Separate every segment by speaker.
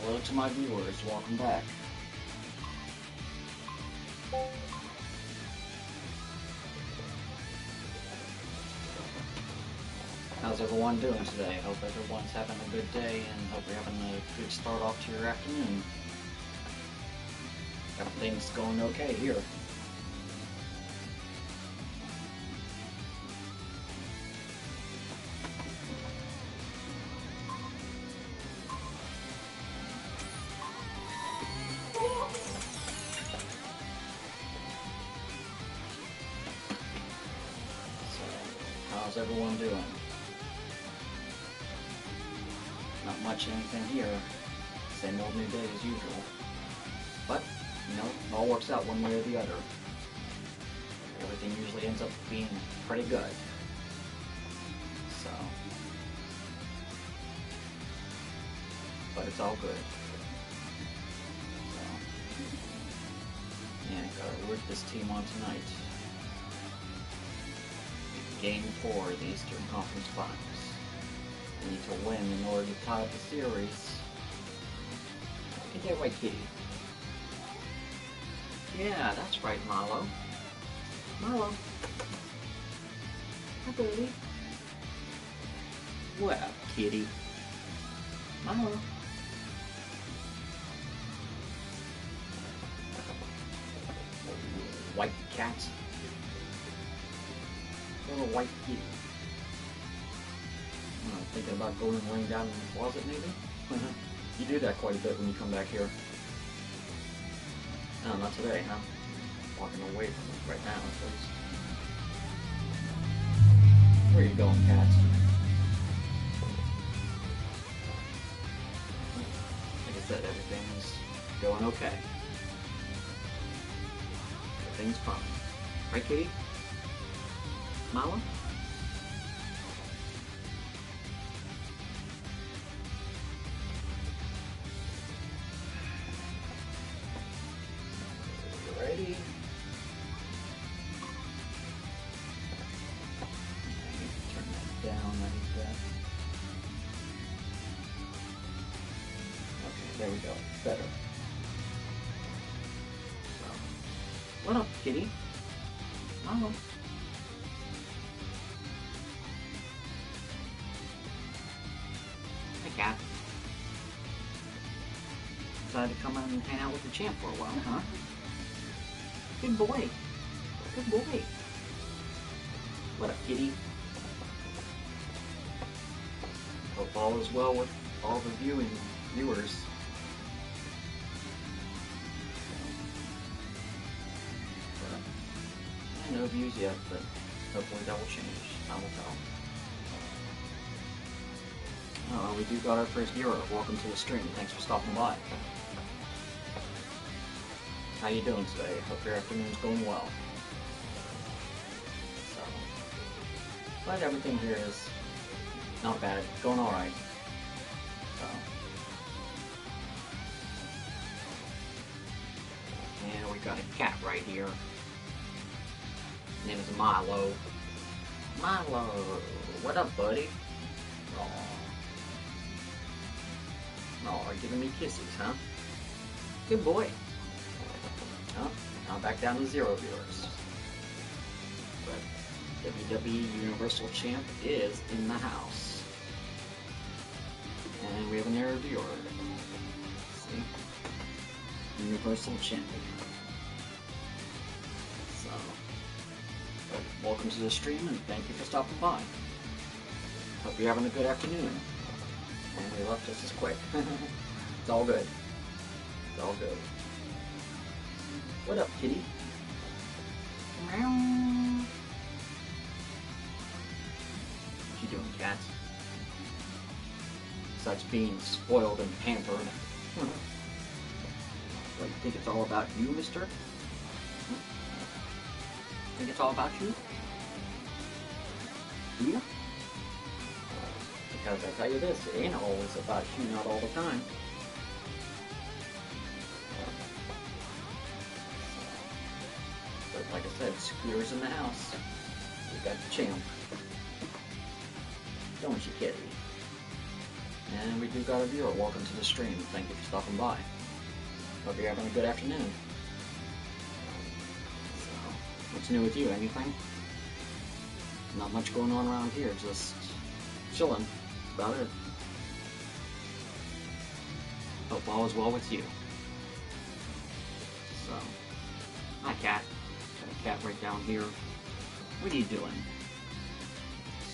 Speaker 1: Hello to my viewers, welcome back. How's everyone doing today? Hope everyone's having a good day and hope you're having a good start off to your afternoon. Everything's going okay here. How's everyone doing? Not much anything here. Same old new day as usual. But, you know, it all works out one way or the other. Everything usually ends up being pretty good. So. But it's all good. So. Yeah, gotta root this team on tonight. Game 4 of the Eastern Conference Finals. We need to win in order to tie up the series. Get that right, kitty. Yeah, that's right, Milo. Milo. Hi, buddy. What up, kitty? Milo. White cats. Little white kitty. I'm thinking about going and laying down in the closet, maybe? You do that quite a bit when you come back here. No, not today, huh? Walking away from it right now, at least. Where are you going, cats? Like I said, everything's going okay. Everything's fine. Right, kitty? Milo? Ready? Turn that down, I need that. Okay, there we go. Better. So, what up, kitty? Milo? Cat. Decided to come out and hang out with the champ for a while, huh? Good boy. Good boy. What up, kitty? Hope all is well with all the viewers. No views yet, but hopefully that will change. Time will tell. Oh, we do got our first viewer. Welcome to the stream. Thanks for stopping by. How you doing today? Hope your afternoon's going well. So, but everything here is not bad. Going all right. So, and we got a cat right here. His name is Milo. Milo, what up, buddy? Aww. Oh, giving me kisses, huh? Good boy. Oh, now back down to 0 viewers. But WWE Universal Champ is in the house. And we have an error viewer. See? Universal Champion. So, welcome to the stream and thank you for stopping by. Hope you're having a good afternoon. And we left just as quick. It's all good. It's all good. What up, kitty? Meow. What you doing, cat? Besides being spoiled and pampered. What, you think it's all about you, mister? Think it's all about you? Yeah? Because I tell you this, it ain't always about you, not all the time. But like I said, Scooter's in the house. We got the champ. Don't you, kitty? And we do got a viewer. Welcome to the stream. Thank you for stopping by. Hope you're having a good afternoon. So, what's new with you? Anything? Not much going on around here. Just chilling. That's about it. Hope all is well with you. So, hi cat. Got a cat right down here. What are you doing?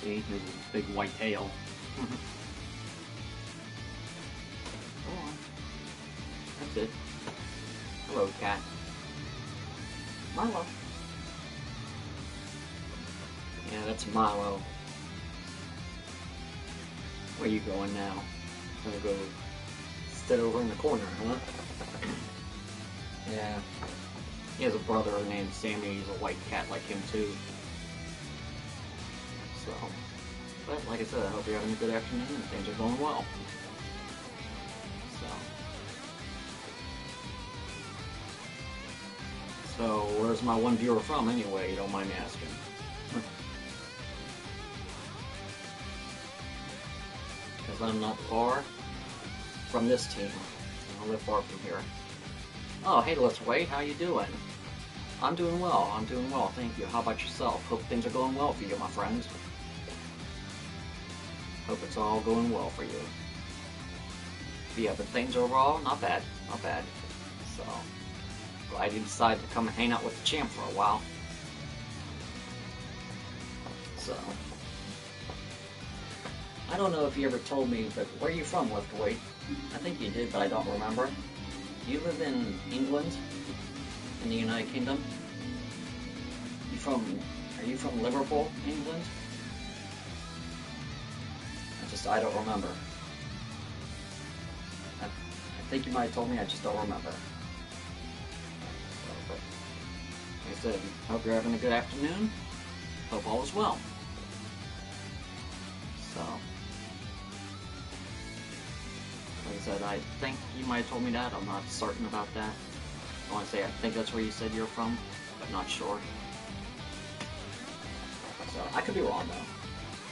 Speaker 1: See, there's a big white tail. Oh, that's it. Hello, cat. Milo. Yeah, that's Milo. Where you going now? Gonna go sit over in the corner, huh? Yeah. He has a brother named Sammy. He's a white cat like him too. So, but like I said, I hope you're having a good afternoon and things are going well. So where's my one viewer from anyway? You don't mind me asking. Because I'm not far from this team. I don't live far from here. Oh, hey, let's wait. How you doing? I'm doing well. I'm doing well. Thank you. How about yourself? Hope things are going well for you, my friend. Hope it's all going well for you. But yeah, but things overall, not bad. Not bad. So, glad you decided to come and hang out with the champ for a while. So, I don't know if you ever told me, but where are you from, Liftweight? I think you did, but I don't remember. Do you live in England? In the United Kingdom? Are you from Liverpool, England? I don't remember. I think you might have told me, I just don't remember. So, but, like I said, hope you're having a good afternoon. Hope all is well. So, like I said, I think you might have told me that. I'm not certain about that. I want to say I think that's where you said you're from, but not sure. So, I could be wrong though.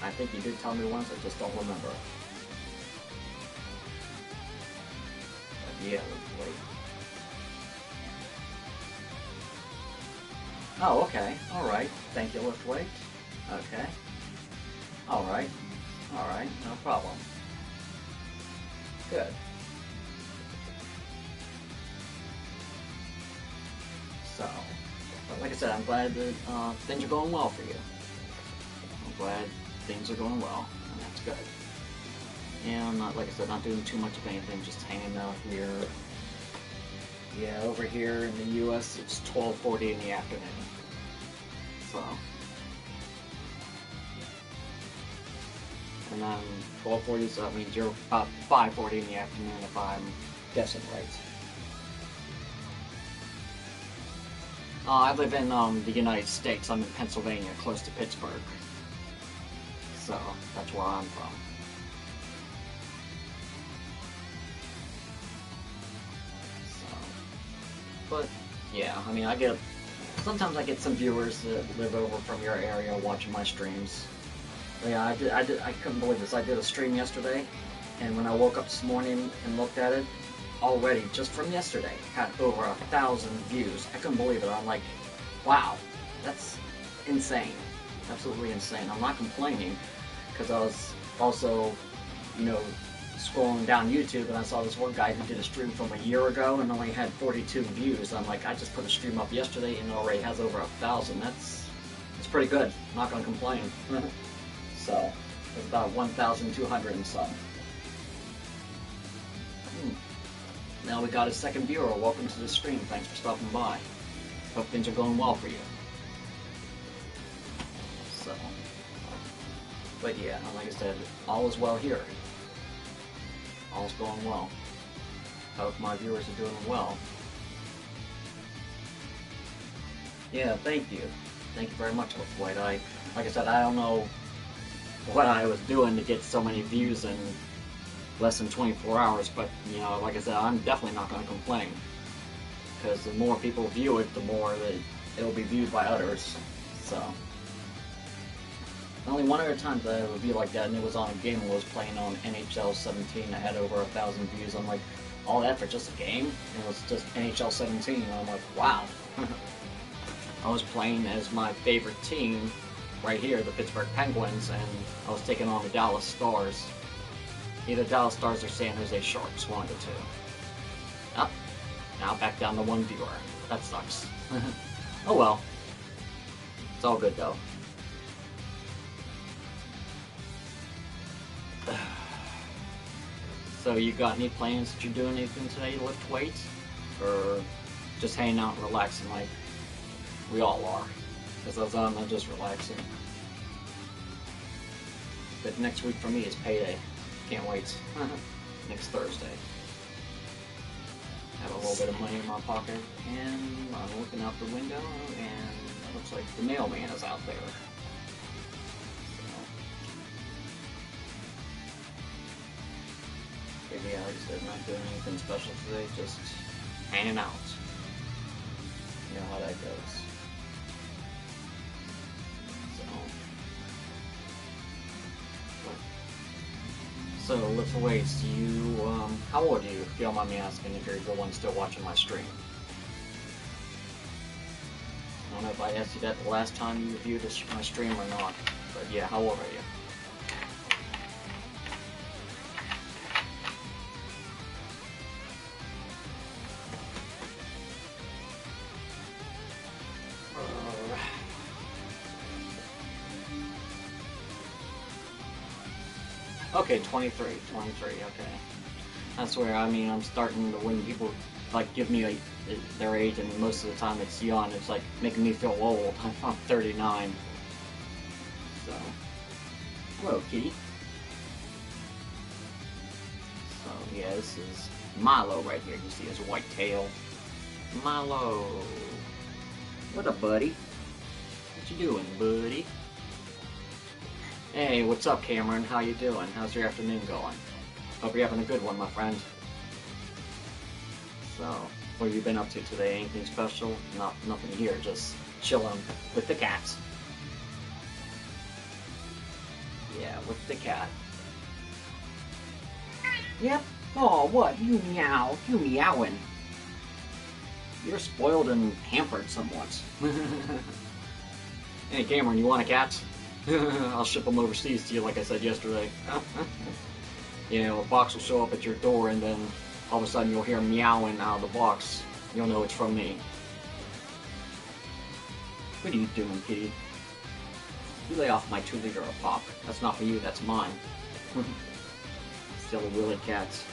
Speaker 1: I think you did tell me once, I just don't remember. But yeah, wait. Oh, okay. Alright. Thank you, Liftweight. Okay. Alright. Alright, no problem. Good. So, but like I said, I'm glad that things are going well for you. I'm glad things are going well, and that's good. And I'm not, like I said, not doing too much of anything, just hanging out here. Yeah, over here in the US, it's 12:40 in the afternoon. So, and then 12:40, so that means you're about 5:40 in the afternoon if I'm guessing right. I live in the United States. I'm in Pennsylvania, close to Pittsburgh. So, that's where I'm from. So, but, yeah, I mean, sometimes I get some viewers that live over from your area watching my streams. But yeah, I couldn't believe this. I did a stream yesterday, and when I woke up this morning and looked at it, already, just from yesterday, had over 1,000 views. I couldn't believe it. I'm like, wow, that's insane. Absolutely insane. I'm not complaining, because I was also, you know, scrolling down YouTube and I saw this one guy who did a stream from a year ago and only had 42 views. I'm like, I just put a stream up yesterday and it already has over 1,000. That's pretty good. I'm not going to complain. So, it's about 1,200 and some. Now we got a second viewer. Welcome to the stream. Thanks for stopping by. Hope things are going well for you. So, but yeah, like I said, all is well here. All's going well. Hope my viewers are doing well. Yeah, thank you. Thank you very much, White. Like I said, I don't know what I was doing to get so many views in less than 24 hours, but, you know, like I said, I'm definitely not going to complain. Because the more people view it, the more that it'll be viewed by others. So, Only one other time that it would be like that, and it was on a game I was playing on NHL 17. I had over 1,000 views. I'm like, all that for just a game? And it was just NHL 17, and I'm like, wow. I was playing as my favorite team right here, the Pittsburgh Penguins, and I was taking on the Dallas Stars. Either Dallas Stars or San Jose Sharks, one of the two. Up. Now back down to one viewer. That sucks. Oh well. It's all good though. So you got any plans that you're doing anything today to lift weights? Or just hanging out and relaxing like we all are? Because I'm just relaxing. But next week for me is payday. Can't wait. Next Thursday. Have a little bit of money in my pocket, and I'm looking out the window, and it looks like the mailman is out there. But yeah, like I said, not doing anything special today, just hanging out. You know how that goes. So, lift weights, how old are you, if you don't mind me asking, if you're the one still watching my stream? I don't know if I asked you that the last time you viewed my stream or not, but yeah, how old are you? Okay, 23, okay. That's where, I mean, I'm starting to, when people, like, give me their age, and most of the time it's young, it's, like, making me feel old. I'm 39. So, hello, kitty. So, yeah, this is Milo right here. You see his white tail. Milo. What up, buddy? What you doing, buddy? Hey, what's up, Cameron? How you doing? How's your afternoon going? Hope you're having a good one, my friend. So, what have you been up to today? Anything special? Nothing here, just chilling with the cats. Yeah, with the cat. Yep. Oh, what? You meow. You meowing. You're spoiled and pampered somewhat. Hey, Cameron, you want a cat? I'll ship them overseas to you, like I said yesterday. You know, a box will show up at your door, and then all of a sudden you'll hear meowing out of the box. You'll know it's from me. What are you doing, kitty? You lay off my 2-liter of pop. That's not for you, that's mine. Silly willy cats.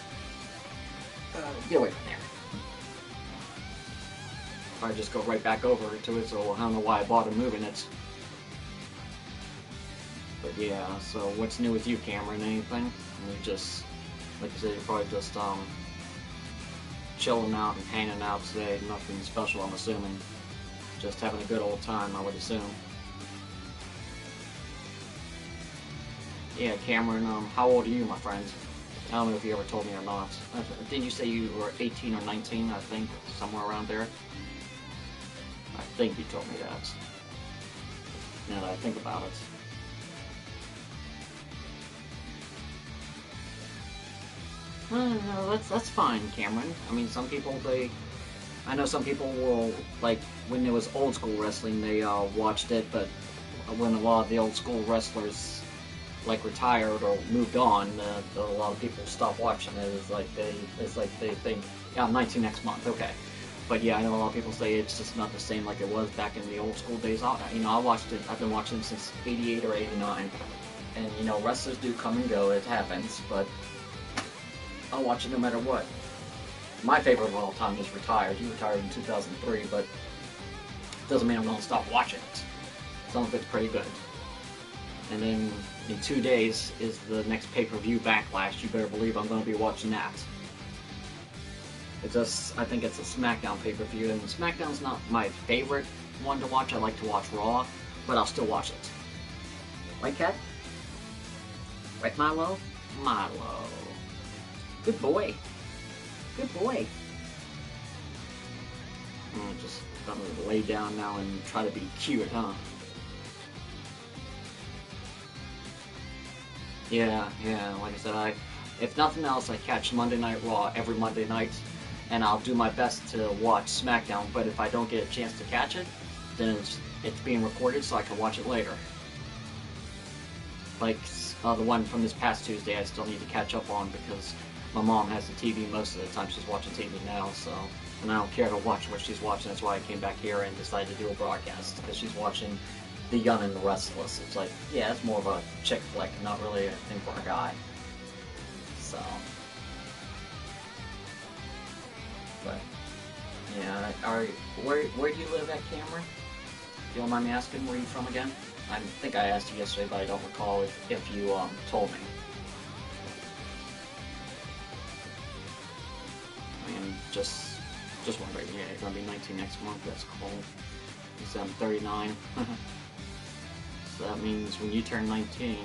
Speaker 1: Get away from there. Probably just go right back over to it, so I don't know why I bought a moving it. But yeah, so what's new with you, Cameron? Anything? You just, like I said, you're probably just chilling out and hanging out today. Nothing special, I'm assuming. Just having a good old time, I would assume. Yeah, Cameron, how old are you, my friend? I don't know if you ever told me or not. Didn't you say you were 18 or 19, I think? Somewhere around there? I think you told me that. Now that I think about it. No, that's fine, Cameron. I mean, some people, I know some people will, like, when there was old school wrestling, they watched it, but when a lot of the old school wrestlers, like, retired or moved on, a lot of people stopped watching it. It's like they think, yeah, I'm 19 next month, okay. But yeah, I know a lot of people say it's just not the same like it was back in the old school days. You know, I watched it, I've been watching it since 88 or 89, and, you know, wrestlers do come and go, it happens, but I'll watch it no matter what. My favorite of all time is retired. He retired in 2003, but it doesn't mean I'm going to stop watching it. Some of it's pretty good. And then in 2 days is the next pay-per-view Backlash. You better believe I'm going to be watching that. I think it's a SmackDown pay-per-view, and SmackDown's not my favorite one to watch. I like to watch Raw, but I'll still watch it. Right, Cat? Right, Milo? Milo. Good boy. Good boy. I'm just gonna lay down now and try to be cute, huh? Yeah, yeah. Like I said, if nothing else, I catch Monday Night Raw every Monday night, and I'll do my best to watch SmackDown. But if I don't get a chance to catch it, then it's being recorded so I can watch it later. Like the one from this past Tuesday, I still need to catch up on because my mom has the TV most of the time. She's watching TV now, so and I don't care to watch what she's watching. That's why I came back here and decided to do a broadcast because she's watching The Young and the Restless. It's like, yeah, it's more of a chick flick, not really a thing for a guy. So, but yeah, where do you live at, Cameron? If you don't mind me asking, where are you from again? I think I asked you yesterday, but I don't recall if you told me. I mean, just wondering. Yeah, you're gonna be 19 next month. That's cool. You said I'm 39. So that means when you turn 19,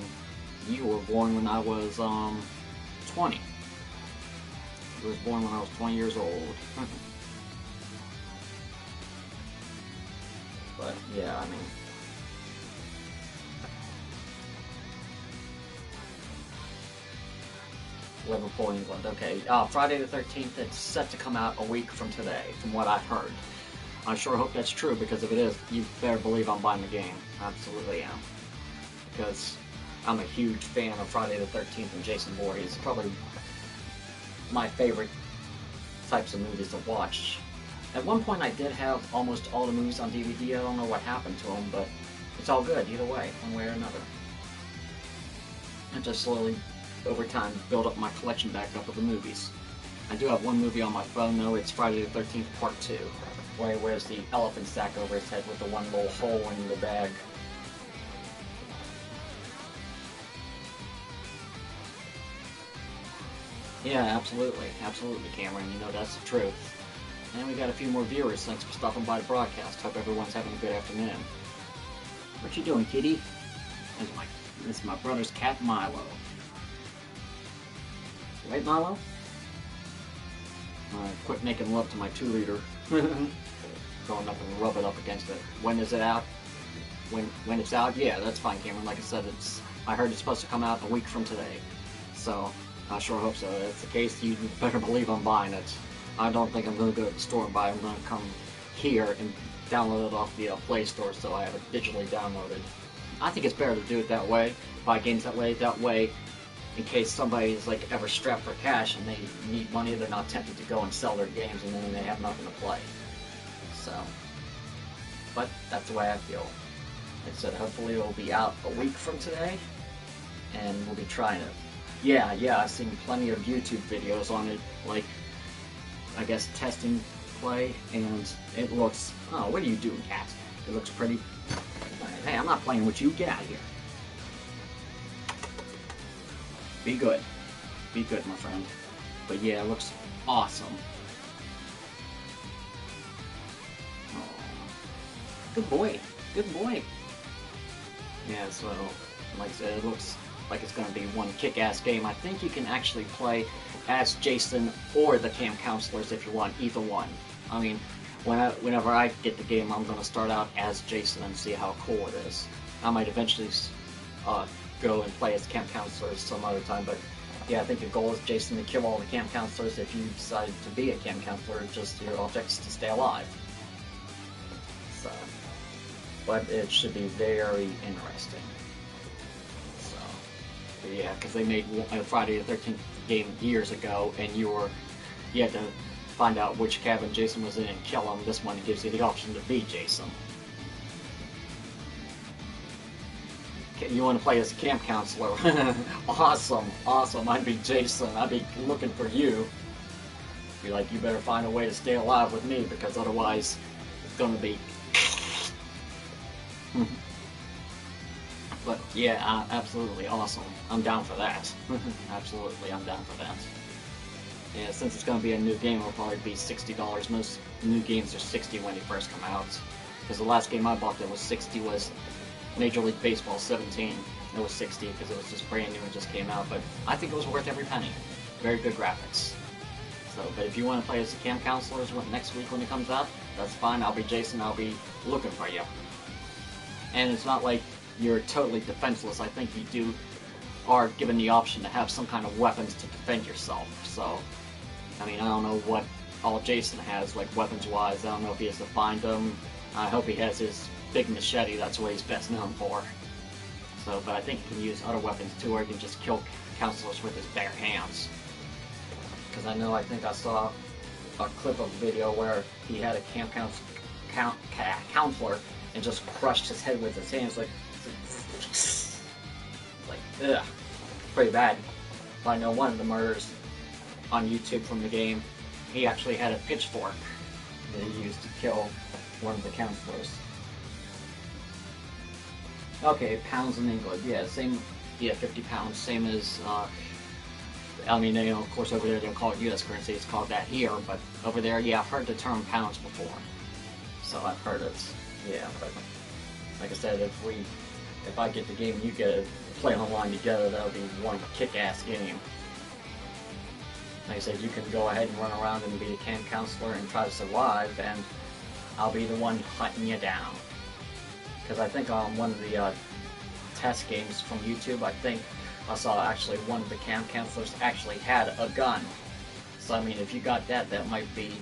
Speaker 1: you were born when I was 20. I was born when I was 20 years old. But yeah, I mean, Liverpool, England. Okay, Friday the 13th. It's set to come out a week from today, from what I've heard. I sure hope that's true, because if it is, you better believe I'm buying the game. Absolutely am. Because I'm a huge fan of Friday the 13th and Jason Voorhees. Probably my favorite types of movies to watch. At one point I did have almost all the movies on DVD. I don't know what happened to them, but it's all good either way, one way or another. I just slowly, over time, build up my collection back up of the movies. I do have one movie on my phone though. It's Friday the 13th Part 2, where he wears the elephant sack over his head with the one little hole in the bag. Yeah, absolutely. Absolutely, Cameron. You know, that's the truth. And we got a few more viewers. Thanks for stopping by the broadcast. Hope everyone's having a good afternoon. What you doing, kitty? This is my brother's cat, Milo. Right, Milo? Alright, quit making love to my 2-liter. Going up and rub it up against it. When is it out? When it's out? Yeah, that's fine, Cameron. Like I said, I heard it's supposed to come out a week from today. So, I sure hope so. If it's the case, you better believe I'm buying it. I don't think I'm going to go to the store and buy it. I'm going to come here and download it off the Play Store so I have it digitally downloaded. I think it's better to do it that way, buy games that way, in case somebody's like ever strapped for cash and they need money, they're not tempted to go and sell their games and then they have nothing to play. So, but that's the way I feel. Like I said, hopefully it'll be out a week from today, and we'll be trying it. Yeah, I've seen plenty of YouTube videos on it, like, I guess, testing play, and it looks... Oh, what are you doing, cat? It looks pretty... Hey, I'm not playing with you. Get out of here. Be good. Be good, my friend. But yeah, it looks awesome. Aww. Good boy. Good boy. Yeah, so, like I said, it looks like it's going to be one kick-ass game. I think you can actually play as Jason or the camp counselors if you want, either one. I mean, whenever I get the game, I'm going to start out as Jason and see how cool it is. I might eventually go and play as camp counselors some other time, but yeah, I think the goal is Jason to kill all the camp counselors. If you decide to be a camp counselor, just your object's to stay alive. So, but it should be very interesting. So, but yeah, because they made a Friday the 13th game years ago, and you had to find out which cabin Jason was in and kill him. This one gives you the option to be Jason. You want to play as a camp counselor? Awesome, awesome. I'd be Jason. I'd be looking for you. Be like, you better find a way to stay alive with me, because otherwise it's gonna be... But yeah, absolutely awesome. I'm down for that. Absolutely, I'm down for that. Yeah, since it's gonna be a new game, it'll probably be $60. Most new games are $60 when they first come out. Because the last game I bought that was $60 was Major League Baseball 17. It was $60 because it was just brand new and just came out, but I think it was worth every penny. Very good graphics. So, but if you want to play as the camp counselors next week when it comes out, that's fine. I'll be Jason. I'll be looking for you. And it's not like you're totally defenseless. I think you do are given the option to have some kind of weapons to defend yourself. So, I mean, I don't know what all Jason has, like, weapons-wise. I don't know if he has to find them. I hope he has his big machete. That's what he's best known for. So, but I think he can use other weapons, too, or he can just kill counselors with his bare hands. Because I think I saw a clip of a video where he had a counselor and just crushed his head with his hands, like, ugh, pretty bad. But I know one of the murders on YouTube from the game, he actually had a pitchfork that he used to kill one of the counselors. Okay, pounds in England, yeah, same, yeah, 50 pounds, same as, I mean, you know, of course over there they'll call it US currency, it's called that here, but over there, yeah, I've heard the term pounds before. So I've heard it, yeah, but like I said, if I get the game and you get it, play online together, that'll be one kick-ass game. Like I said, you can go ahead and run around and be a camp counselor and try to survive, and I'll be the one hunting you down. Because I think on one of the test games from YouTube, I think I saw actually one of the camp counselors actually had a gun. So I mean, if you got that, that might be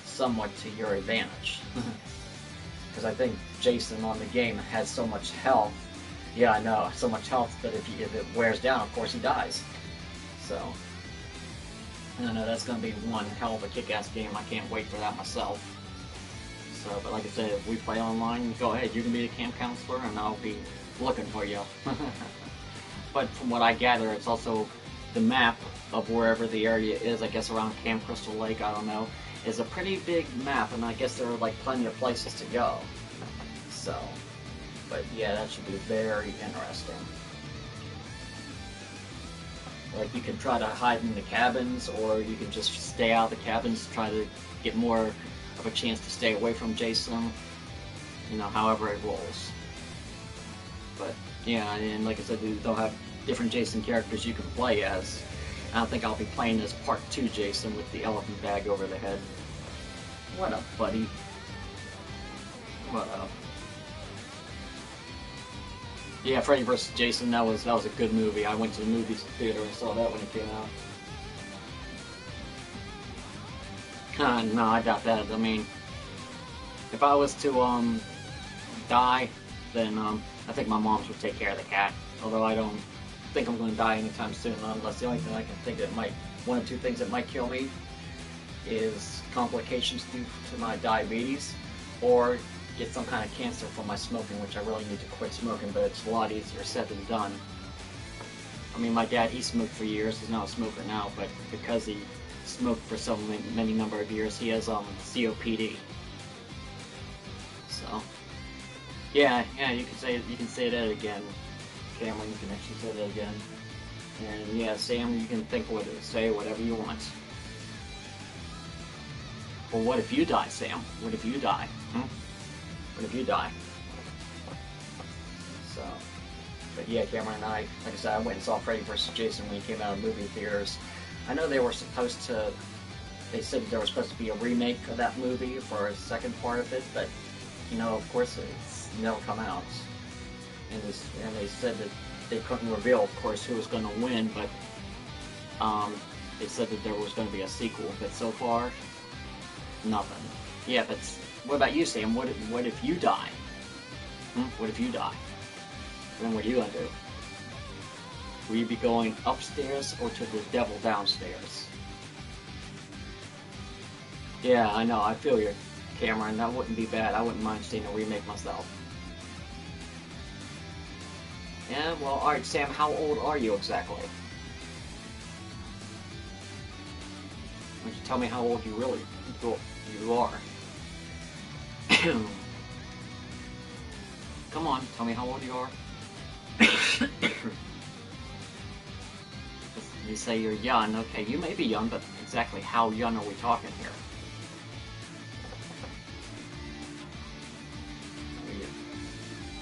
Speaker 1: somewhat to your advantage. Because I think Jason on the game has so much health. Yeah, I know, so much health that if it wears down, of course he dies. So, I know that's going to be one hell of a kick-ass game. I can't wait for that myself. So, but like I said, if we play online, go ahead, you can be a camp counselor and I'll be looking for you. But from what I gather, it's also the map of wherever the area is, I guess around Camp Crystal Lake, I don't know, is a pretty big map, and I guess there are like plenty of places to go. So, but yeah, that should be very interesting. Like, you can try to hide in the cabins, or you can just stay out of the cabins, try to get more of a chance to stay away from Jason, you know, however it rolls. But, yeah, and like I said, they'll have different Jason characters you can play as. I don't think I'll be playing as Part 2 Jason with the elephant bag over the head. What up, buddy? What up? Yeah, Freddy vs. Jason, that was a good movie. I went to the movie theater and saw that when it came out. No, I doubt that. I mean, if I was to die, then I think my moms would take care of the cat. Although I don't think I'm going to die anytime soon, unless the only thing I can think that might, one or two things that might kill me is complications due to my diabetes, or get some kind of cancer from my smoking, which I really need to quit smoking, but it's a lot easier said than done. I mean, my dad, he smoked for years, he's not a smoker now, but because he smoked for so many number of years, he has COPD. So, yeah, you can say that again. Cameron, you can actually say that again. And yeah, Sam, you can say whatever you want. Well, what if you die, Sam? What if you die? What if you die? So, but yeah, Cameron and I, like I said, I went and saw Freddy vs. Jason when he came out of movie theaters. I know they were supposed to, they said there was supposed to be a remake of that movie for a second part of it, but, you know, of course, it's never come out. And they said that they couldn't reveal, of course, who was going to win, but they said that there was going to be a sequel, but so far, nothing. Yeah, but what about you, Sam? What if you die? What if you die? Then what are you going to do? Will you be going upstairs or to the devil downstairs? Yeah, I know, I feel you, Cameron. That wouldn't be bad. I wouldn't mind seeing a remake myself. Yeah, well, alright, Sam, how old are you exactly? Why don't you tell me how old you really are? Come on, tell me how old you are. You say you're young. Okay, you may be young, but exactly how young are we talking here?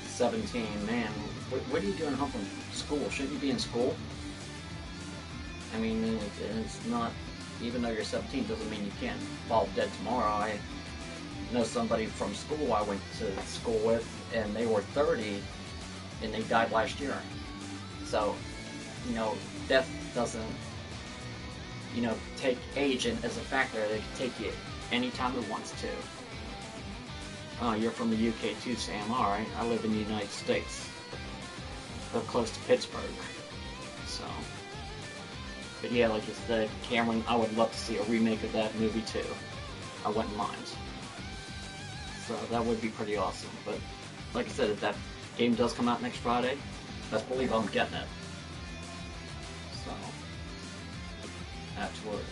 Speaker 1: 17, man. What are you doing home from school? Shouldn't you be in school? I mean, it's not, even though you're 17 doesn't mean you can't fall dead tomorrow. I know somebody from school I went to school with, and they were 30, and they died last year. So, you know, death doesn't, you know, take age as a factor. It can take you anytime it wants to. Oh, you're from the UK too, Sam. Alright, I live in the United States. Live close to Pittsburgh. So. But yeah, like you said, Cameron, I would love to see a remake of that movie too. I wouldn't mind. So that would be pretty awesome. But like I said, if that game does come out next Friday, best believe I'm getting it. So, absolutely.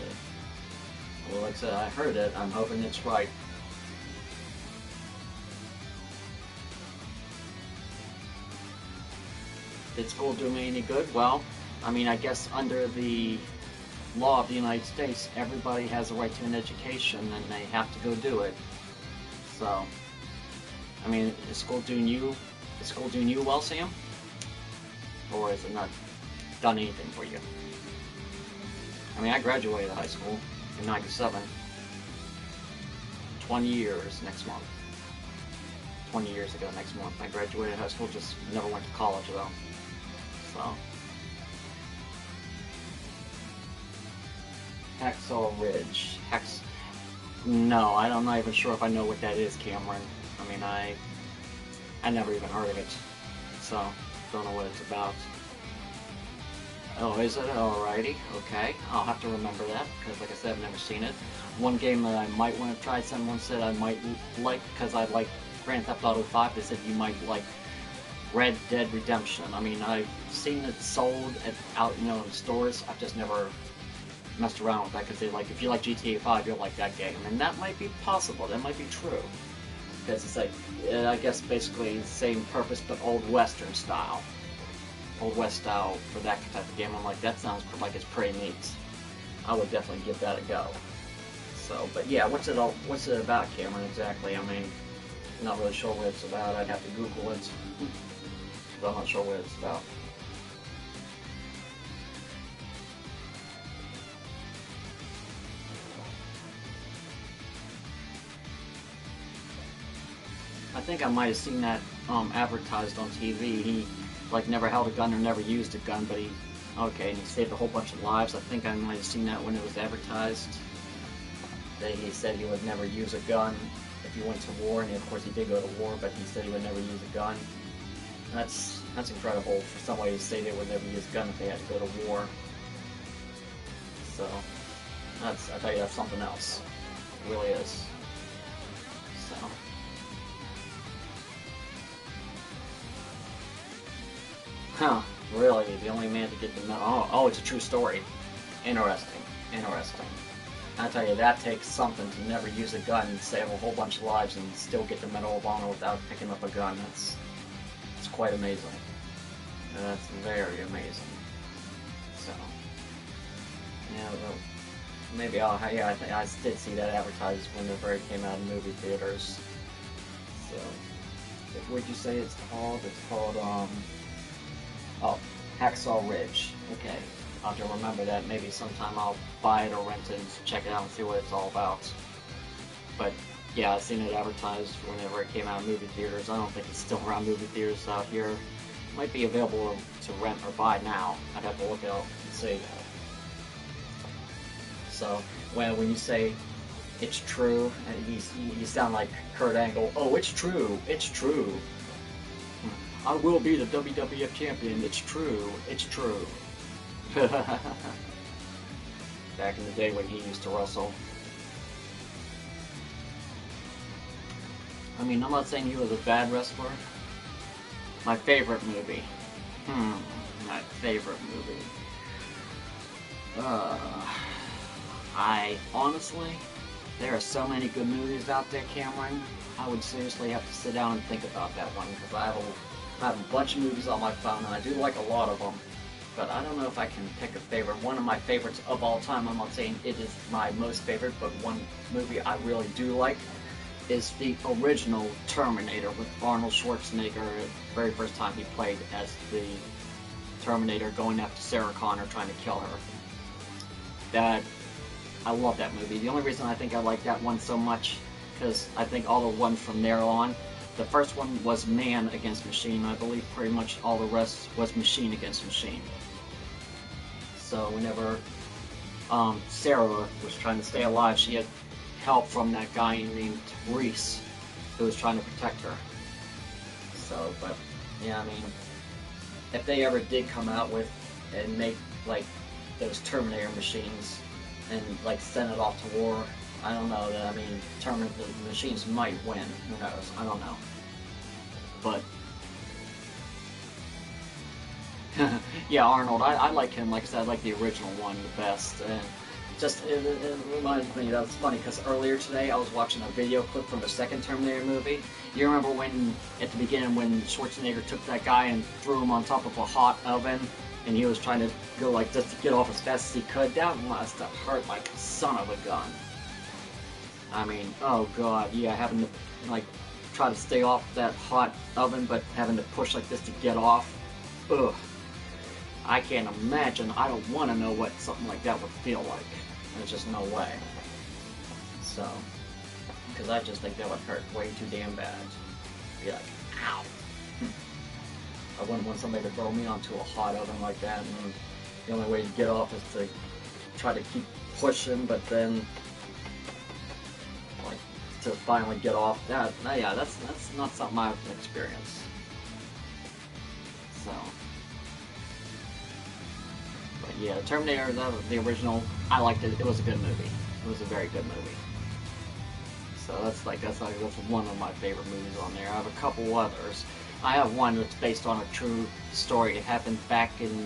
Speaker 1: Well, like I said, I heard it. I'm hoping it's right. Did school do me any good? Well, I mean, I guess under the law of the United States, everybody has a right to an education, and they have to go do it. So, I mean, is school doing you well, Sam? Or has it not done anything for you? I mean, I graduated high school in '97. 20 years next month. 20 years ago next month. I graduated high school, just never went to college though. So. Hacksaw Ridge. No, I'm not even sure if I know what that is, Cameron. I mean, I never even heard of it. So, don't know what it's about. Oh, is it? Alrighty. Okay. I'll have to remember that, because like I said, I've never seen it. One game that I might want to try, someone said I might like, because I like Grand Theft Auto 5, they said you might like Red Dead Redemption. I mean, I've seen it sold out, you know, in stores. I've just never messed around with that, because they like, if you like GTA 5, you'll like that game. And that might be possible. That might be true. Because it's like, I guess basically the same purpose, but Old Western style. Old West style for that type of game. I'm like, that sounds like it's pretty neat. I would definitely give that a go. So, but yeah, what's it about, Cameron, exactly? I mean, I'm not really sure what it's about. I'd have to Google it. But I'm not sure what it's about. I think I might have seen that advertised on TV. He like never held a gun or never used a gun, but he saved a whole bunch of lives. I think I might have seen that when it was advertised. That he said he would never use a gun if he went to war, and of course he did go to war, but he said he would never use a gun. That's incredible for somebody to say they would never use a gun if they had to go to war. So I tell you, that's something else. It really is. So. Huh, really? The only man to get the medal? Oh, it's a true story. Interesting. Interesting. I tell you, that takes something to never use a gun and save a whole bunch of lives and still get the Medal of Honor without picking up a gun. It's quite amazing. That's very amazing. So, yeah, well, maybe I did see that advertised whenever it came out in movie theaters. So, what'd you say it's called? It's called, oh, Hacksaw Ridge. Okay, I'll have to remember that. Maybe sometime I'll buy it or rent it and check it out and see what it's all about. But yeah, I've seen it advertised whenever it came out in movie theaters. I don't think it's still around movie theaters out here. It might be available to rent or buy now. I'd have to look it up and see. So, when you say it's true, you sound like Kurt Angle. Oh, it's true. It's true. I will be the WWF champion. It's true. It's true. Back in the day when he used to wrestle. I mean, I'm not saying he was a bad wrestler. My favorite movie. My favorite movie. I honestly, there are so many good movies out there, Cameron. I would seriously have to sit down and think about that one, because I have a bunch of movies on my phone, and I do like a lot of them. But I don't know if I can pick a favorite. One of my favorites of all time, I'm not saying it is my most favorite, but one movie I really do like is the original Terminator with Arnold Schwarzenegger, the very first time he played as the Terminator going after Sarah Connor, trying to kill her. I love that movie. The only reason I think I like that one so much, because I think all the ones from there on, the first one was man against machine. I believe pretty much all the rest was machine against machine. So whenever Sarah was trying to stay alive, she had help from that guy named Reese, who was trying to protect her. So, but yeah, I mean, if they ever did come out with and make like those Terminator machines and like send it off to war, I don't know. I mean, Terminator machines might win. Who knows? I don't know. But yeah, Arnold, I like him. Like I said, I like the original one the best. And just it reminds me, that's funny because earlier today I was watching a video clip from the second Terminator movie. You remember when at the beginning when Schwarzenegger took that guy and threw him on top of a hot oven, and he was trying to go like just to get off as fast as he could? That must have hurt like a son of a gun. I mean, oh god, yeah, having to like try to stay off that hot oven, but having to push like this to get off. Ugh. I can't imagine. I don't want to know what something like that would feel like. There's just no way. So, because I just think that would hurt way too damn bad. Be like, ow. I wouldn't want somebody to throw me onto a hot oven like that, and the only way to get off is to try to keep pushing, but then like to finally get off. That, yeah, that's not something I've experienced. So. Yeah, Terminator, the original, I liked it. It was a good movie. It was a very good movie. So that's one of my favorite movies on there. I have a couple others. I have one that's based on a true story. It happened back in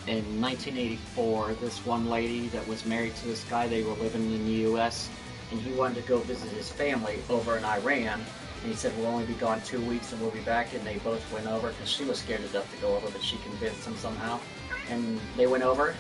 Speaker 1: 1984. This one lady that was married to this guy, they were living in the U.S. and he wanted to go visit his family over in Iran. And he said, we'll only be gone 2 weeks and we'll be back. And they both went over because she was scared to death to go over, but she convinced him somehow. And they went over.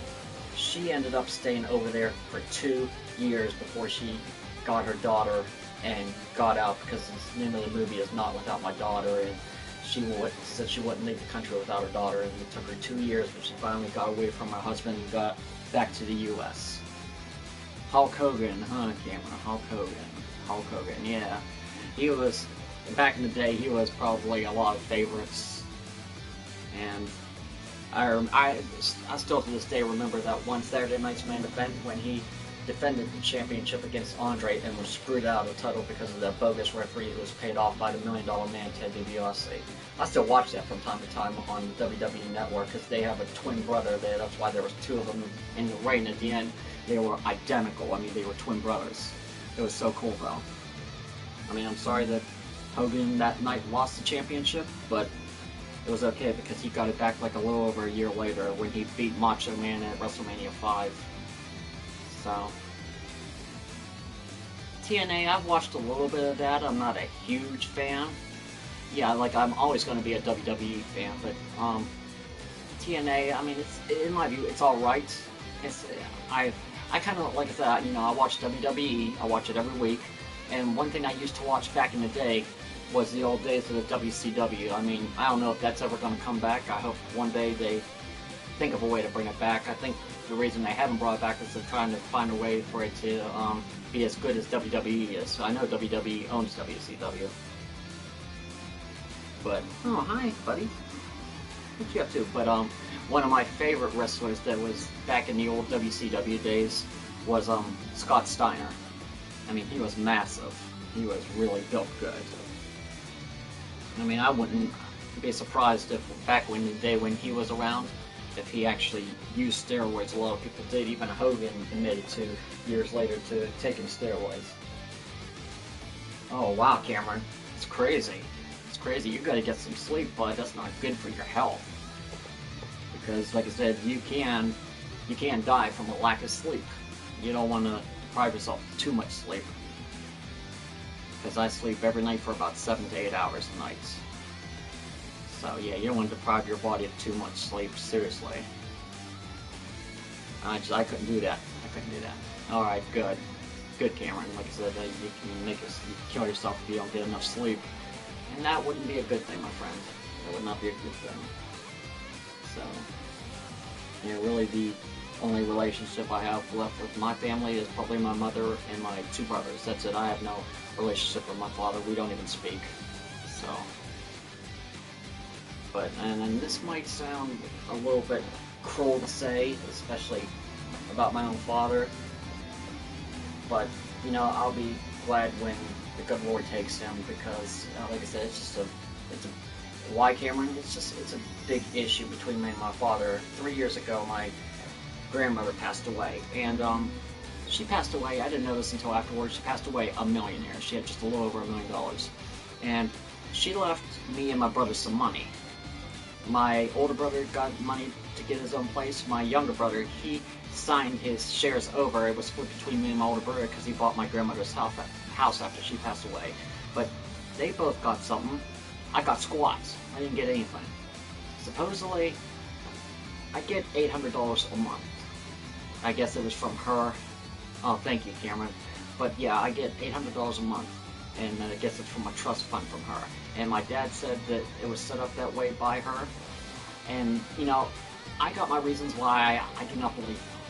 Speaker 1: She ended up staying over there for 2 years before she got her daughter and got out, because the name of the movie is Not Without My Daughter, and she said she wouldn't leave the country without her daughter, and it took her 2 years, but she finally got away from her husband and got back to the U.S. Hulk Hogan, huh, Cameron? Hulk Hogan, yeah. He was, back in the day, he was probably a lot of favorites, and I still to this day remember that one Saturday Night's Main Event when he defended the championship against Andre and was screwed out of the title because of that bogus referee who was paid off by the $1 Million Man, Ted DiBiase. I still watch that from time to time on WWE Network because they have a twin brother there. That's why there was two of them in the ring at the end. They were identical. I mean, they were twin brothers. It was so cool, though. I mean, I'm sorry that Hogan that night lost the championship, but it was okay because he got it back like a little over a year later when he beat Macho Man at WrestleMania 5. So, TNA, I've watched a little bit of that. I'm not a huge fan. Yeah, like I'm always going to be a WWE fan, but TNA, I mean, it's, in my view, it's all right. It's I kind of, like I said, you know, I watch WWE. I watch it every week. And one thing I used to watch back in the day was the old days of the WCW. I mean, I don't know if that's ever going to come back. I hope one day they think of a way to bring it back. I think the reason they haven't brought it back is they're trying to find a way for it to be as good as WWE is. So I know WWE owns WCW. But, oh, hi, buddy. What you up to? But one of my favorite wrestlers that was back in the old WCW days was Scott Steiner. I mean, he was massive. He was really built good. I mean, I wouldn't be surprised if back in the day when he was around, if he actually used steroids. A lot of people did. Even Hogan admitted to years later to taking steroids. Oh wow, Cameron, it's crazy. It's crazy. You got to get some sleep, bud. That's not good for your health. Because, like I said, you can die from a lack of sleep. You don't want to deprive yourself of too much sleep. Because I sleep every night for about 7 to 8 hours a night. So yeah, you don't want to deprive your body of too much sleep, seriously. I couldn't do that. I couldn't do that. Alright, good. Good, Cameron. Like I said, you can kill yourself if you don't get enough sleep. And that wouldn't be a good thing, my friend. That would not be a good thing. So, yeah, really the only relationship I have left with my family is probably my mother and my 2 brothers. That's it. I have no relationship with my father. We don't even speak. So, but, and this might sound a little bit cruel to say, especially about my own father. But, you know, I'll be glad when the good Lord takes him because, like I said, it's a why, Cameron? It's a big issue between me and my father. 3 years ago, my grandmother passed away, and she passed away. I didn't know this until afterwards. She passed away a millionaire. She had just a little over $1 million, and she left me and my brother some money. My older brother got money to get his own place. My younger brother, he signed his shares over. It was split between me and my older brother because he bought my grandmother's house after she passed away. But they both got something. I got squats. I didn't get anything. Supposedly, I get $800 a month. I guess it was from her. Oh, thank you, Cameron. But yeah, I get $800 a month, and I guess it's from a trust fund from her. And my dad said that it was set up that way by her. And, you know, I got my reasons why I do not believe him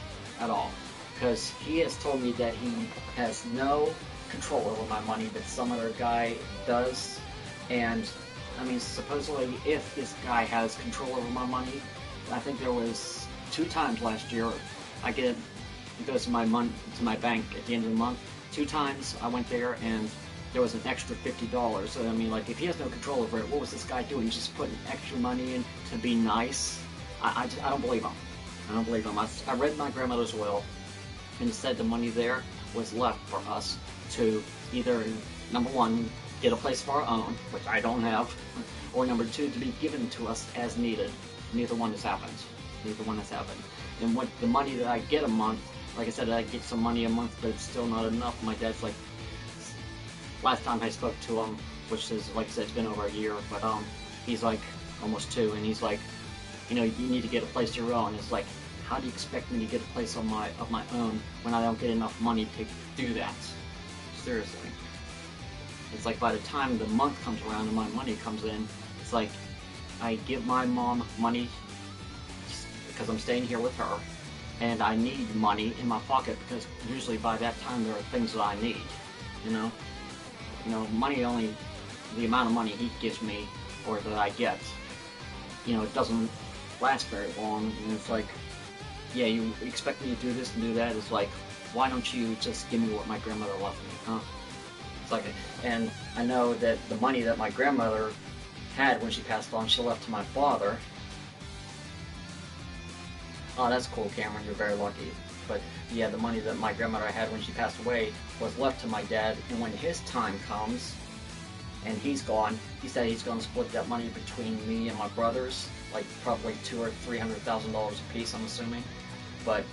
Speaker 1: at all. Because he has told me that he has no control over my money, that some other guy does. And, I mean, supposedly, if this guy has control over my money, I think there was 2 times last year it goes to my bank at the end of the month. 2 times I went there and there was an extra $50. So I mean, like, if he has no control over it, what was this guy doing? Just putting extra money in to be nice? I don't believe him. I don't believe him. I read my grandmother's will, and it said the money there was left for us to either, number 1, get a place of our own, which I don't have, or number 2, to be given to us as needed. Neither one has happened. Neither one has happened. And what the money that I get a month, like I said, I get some money a month, but it's still not enough. My dad's like, last time I spoke to him, which is, like I said, it's been over a year, but he's like almost 2, and he's like, you know, you need to get a place of your own. It's like, how do you expect me to get a place of my own when I don't get enough money to do that? Seriously. It's like by the time the month comes around and my money comes in, it's like I give my mom money because I'm staying here with her, and I need money in my pocket because usually by that time there are things that I need, you know? You know, money only, the amount of money he gives me, or that I get, you know, it doesn't last very long, and it's like, yeah, you expect me to do this and do that, it's like, why don't you just give me what my grandmother left me, huh? It's like, and I know that the money that my grandmother had when she passed on, she left to my father. Oh, that's cool, Cameron, you're very lucky. But yeah, the money that my grandmother had when she passed away was left to my dad, and when his time comes, and he's gone, he said he's going to split that money between me and my brothers, like probably $200,000 or $300,000 a piece, I'm assuming. But,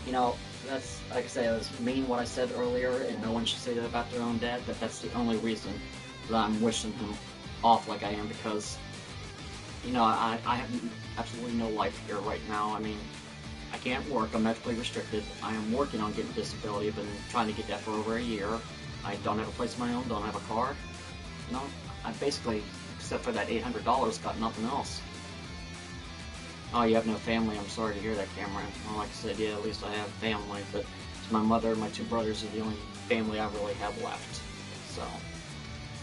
Speaker 1: you know, that's, like I say, it was mean what I said earlier, and no one should say that about their own dad, but that's the only reason that I'm wishing him off like I am, because, you know, I have absolutely no life here right now. I mean, I can't work, I'm medically restricted, I am working on getting disability, I've been trying to get that for over a year. I don't have a place of my own, don't have a car. You know, I basically, except for that $800, got nothing else. Oh, you have no family, I'm sorry to hear that, Cameron. Well, like I said, yeah, at least I have family, but it's my mother and my 2 brothers are the only family I really have left. So,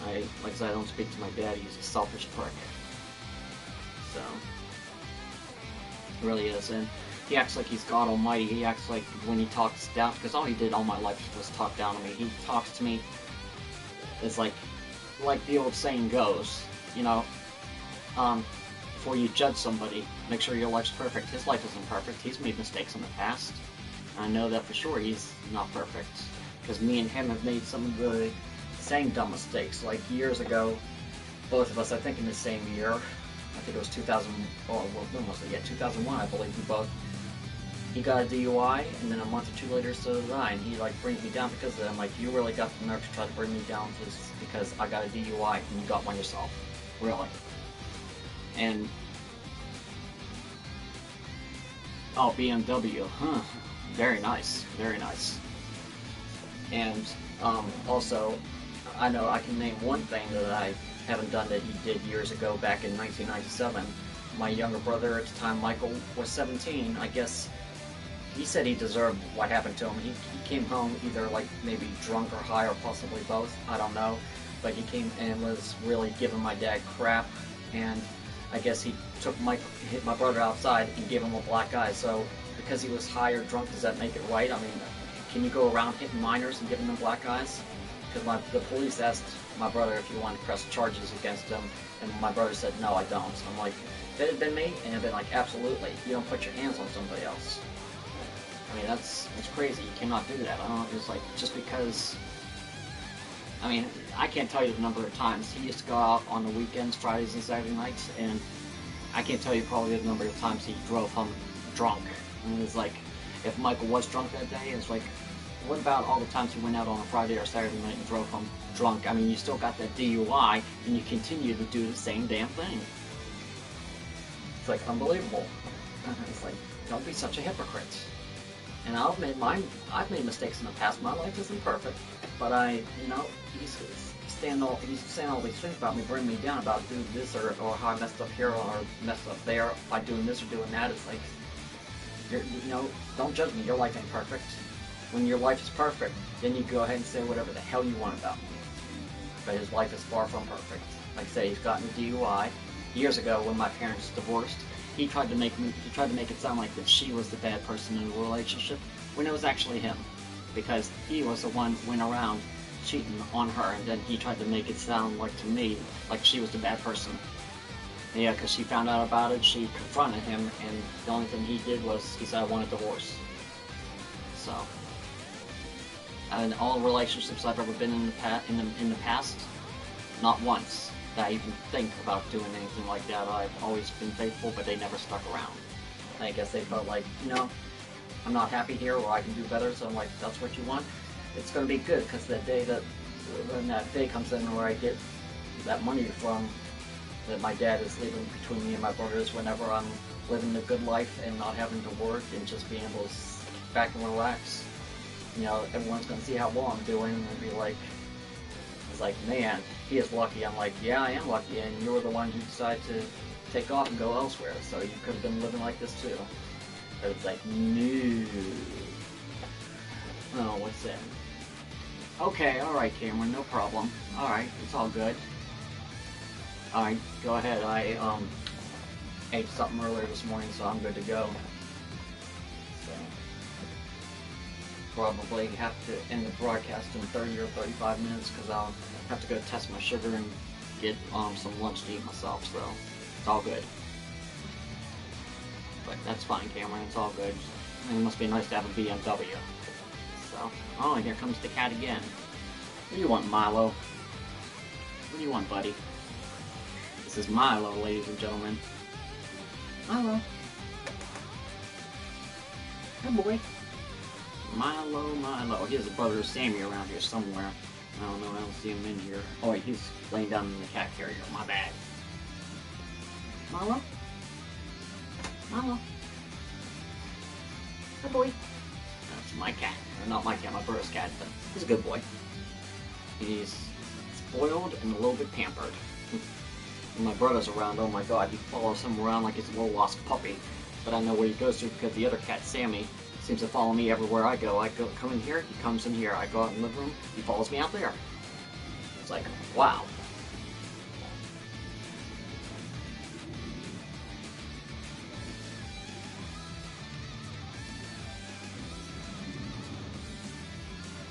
Speaker 1: like I said, I don't speak to my dad, he's a selfish prick. So, he really is, and he acts like he's God Almighty. He acts like when he talks down, because all he did all my life was talk down to me. He talks to me, it's like the old saying goes, you know, before you judge somebody, make sure your life's perfect. His life isn't perfect. He's made mistakes in the past. I know that for sure. He's not perfect, because me and him have made some of the same dumb mistakes. Like years ago, both of us, I think in the same year, I think it was 2000, oh, when was it? Yeah, 2001, I believe we both. He got a DUI, and then a month or 2 later, so did I. And he like brings me down because of that. I'm like, you really got the nerve to try to bring me down just because I got a DUI and you got one yourself, really. And oh, BMW, huh? Very nice, very nice. And also, I know I can name one thing that I haven't done that he did years ago, back in 1997. My younger brother at the time, Michael, was 17. I guess he said he deserved what happened to him. He came home either like maybe drunk or high or possibly both. I don't know. But he came and was really giving my dad crap. And I guess he hit my brother outside and gave him a black eye. So because he was high or drunk, does that make it right? I mean, can you go around hitting minors and giving them black eyes? Because the police asked my brother if he wanted to press charges against him, and my brother said, no, I don't. So I'm like, if it had been me, and I'd been like, absolutely, you don't put your hands on somebody else. I mean, it's crazy. You cannot do that. I don't know, it's like, just because, I mean, I can't tell you the number of times he used to go out on the weekends, Fridays and Saturday nights, and I can't tell you probably the number of times he drove home drunk. And it's like, if Michael was drunk that day, it's like, what about all the times he went out on a Friday or Saturday night and drove home drunk? I mean, you still got that DUI, and you continue to do the same damn thing. It's like unbelievable. It's like, don't be such a hypocrite. And I'll admit, I've made mistakes in the past. My life isn't perfect, but he's saying all these things about me, bring me down, about doing this or how I messed up here or messed up there by doing this or doing that. It's like, don't judge me. Your life ain't perfect. When your life is perfect, then you go ahead and say whatever the hell you want about me. But his life is far from perfect. Like I say, he's gotten a DUI. Years ago, when my parents divorced, he tried to make it sound like that she was the bad person in the relationship, when it was actually him, because he was the one who went around cheating on her, and then he tried to make it sound like to me like she was the bad person. Yeah, because she found out about it, she confronted him, and the only thing he did was he said, I want a divorce. So, and all relationships I've ever been in the past, not once that I even think about doing anything like that. I've always been faithful, but they never stuck around. I guess they felt like, I'm not happy here, or I can do better. So I'm like, that's what you want? It's going to be good, because when that day comes in where I get that money from, that my dad is leaving between me and my brothers, whenever I'm living a good life and not having to work and just being able to sit back and relax, everyone's going to see how well I'm doing and be like, it's like, man, he is lucky. I'm like, yeah, I am lucky, and you're the one who decided to take off and go elsewhere, so you could have been living like this too. But it's like, no. Oh, what's that? Okay, alright, Cameron, no problem. Alright, it's all good. Alright, go ahead. I ate something earlier this morning, so I'm good to go. So, probably have to end the broadcast in 30 or 35 minutes, because I'll have to go test my sugar and get some lunch to eat myself, so it's all good. But that's fine, Cameron, it's all good. And it must be nice to have a BMW. So, oh, and here comes the cat again. What do you want, Milo? What do you want, buddy? This is Milo, ladies and gentlemen. Milo. Good boy. Milo. He has a brother Sammy around here somewhere. I don't know, I don't see him in here. Oh wait, he's laying down in the cat carrier. My bad. Milo? Good boy. That's my cat. Or not my cat, my brother's cat, but he's a good boy. He's spoiled and a little bit pampered. When my brother's around, oh my god, he follows him around like he's a little lost puppy. But I know where he goes to, because the other cat, Sammy, seems to follow me everywhere I go. I come in here, he comes in here. I go out in the living room, he follows me out there. It's like, wow.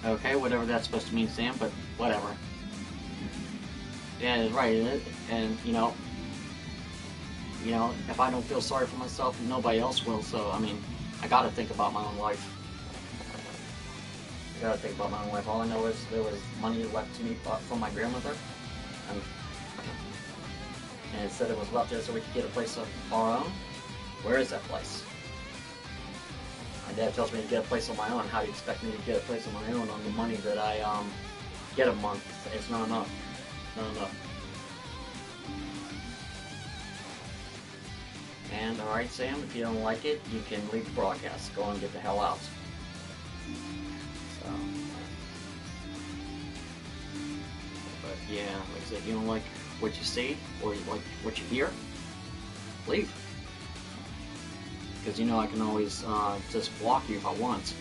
Speaker 1: Okay, whatever that's supposed to mean, Sam, but whatever. Yeah, it's right, isn't it? And, if I don't feel sorry for myself, nobody else will, so, I mean, I gotta think about my own life. All I know is there was money left to me from my grandmother, and it said it was left there so we could get a place of our own. Where is that place? My dad tells me to get a place of my own. How do you expect me to get a place of my own on the money that I get a month? It's not enough. Not enough. And alright, Sam, if you don't like it, you can leave the broadcast. Go and get the hell out. So, but yeah, like I said, you don't like what you see or you like what you hear, leave. Because I can always just block you if I want.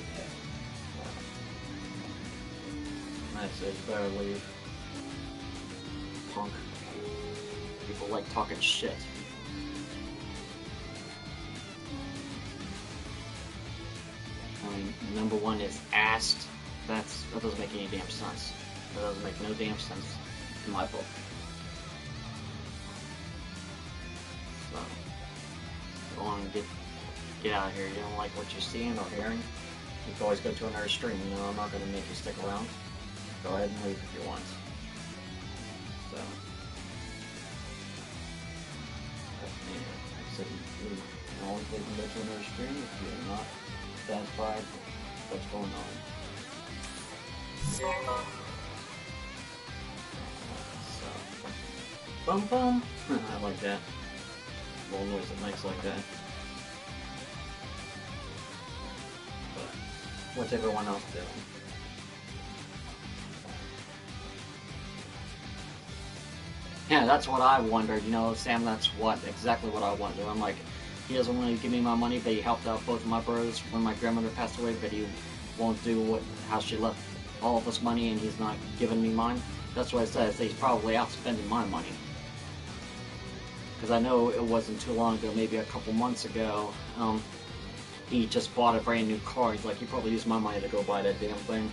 Speaker 1: I said, you better leave. Punk. People like talking shit. I mean, number one is asked. That doesn't make any damn sense. That doesn't make no damn sense in my book. So, go on and get out of here. You don't like what you're seeing or hearing, you can always go to another stream. You know, I'm not going to make you stick around. Go ahead and leave if you want. So, like I said, you can always leave and go to another stream if you're not satisfied with what's going on. So, boom boom. I like that. Little noise that makes like that. But what's everyone else doing? Yeah, that's what I wondered. You know, Sam, that's exactly what I wondered. I'm like, he doesn't want to give me my money, but he helped out both of my brothers when my grandmother passed away, but he won't do how she left all of us money, and he's not giving me mine. That's what I said. He's probably out spending my money. Because I know it wasn't too long ago, maybe a couple months ago, he just bought a brand new car. He's like, he probably used my money to go buy that damn thing.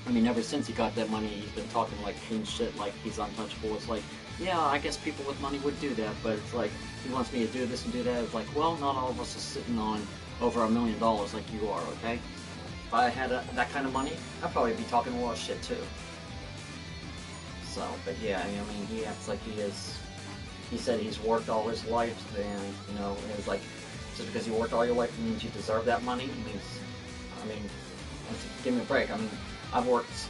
Speaker 1: I mean, ever since he got that money, he's been talking like king shit, like he's untouchable. It's like, yeah, I guess people with money would do that, but it's like, he wants me to do this and do that. It's like, well, not all of us are sitting on over $1 million like you are, okay? If I had that kind of money, I'd probably be talking a lot of shit too. So, but yeah, I mean, he acts like he is. He said he's worked all his life, and you know, it's like, just because you worked all your life means you deserve that money. It means, I mean, give me a break. I mean, I've worked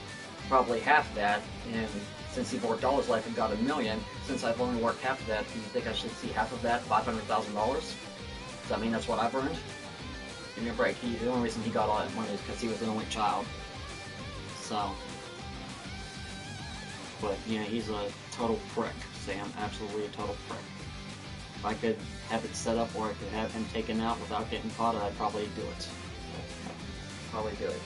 Speaker 1: probably half that, and since he worked all his life and got $1 million, since I've only worked half of that, do you think I should see half of that, $500,000? Does that mean that's what I've earned? Give me a break. The only reason he got all that money is because he was an only child. So, but yeah, he's a total prick, Sam. Absolutely a total prick. If I could have it set up where I could have him taken out without getting caught, I'd probably do it. Probably do it.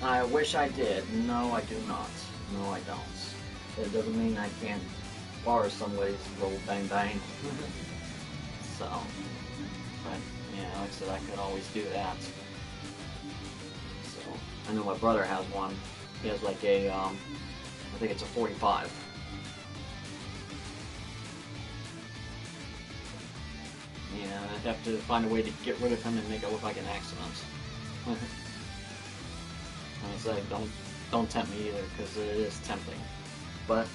Speaker 1: I wish I did. No, I do not. No, I don't. It doesn't mean I can't borrow somebody's little bang bang. So, but yeah, like I said, I could always do that. So, I know my brother has one. He has like a, I think it's a 45. Yeah, I'd have to find a way to get rid of him and make it look like an accident. And it's like, don't tempt me either, because it is tempting. But,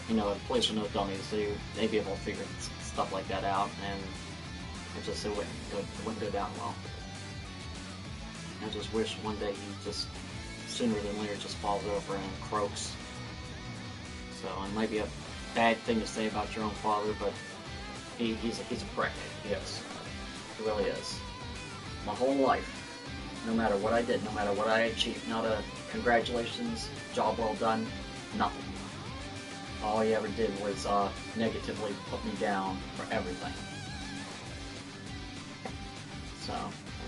Speaker 1: you know, a place with no dummies, so they'd be able to figure stuff like that out, and it wouldn't go down well. I just wish one day he just, sooner than later, just falls over and croaks. So, it might be a bad thing to say about your own father, but he's a prick. He is. He really is. My whole life, no matter what I did, no matter what I achieved, not a congratulations, job well done, nothing. All he ever did was negatively put me down for everything. So,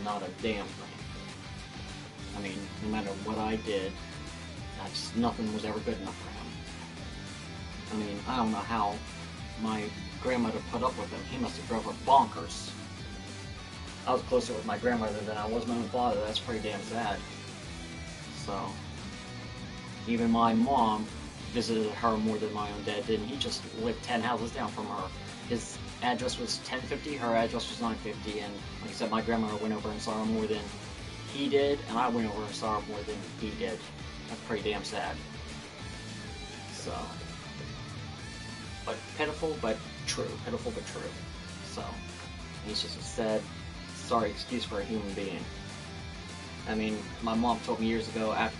Speaker 1: not a damn thing. I mean, no matter what I did, nothing was ever good enough for him. I mean, I don't know how my grandmother put up with him. He must have drove her bonkers. I was closer with my grandmother than I was my own father. That's pretty damn sad. So, even my mom visited her more than my own dad did, and he just lived 10 houses down from her. His address was 1050, her address was 950, and like I said, my grandmother went over and saw her more than he did, and I went over and saw her more than he did. That's pretty damn sad. So, but pitiful, but true. Pitiful, but true. So, he's just a sad, sorry excuse for a human being. I mean, my mom told me years ago, after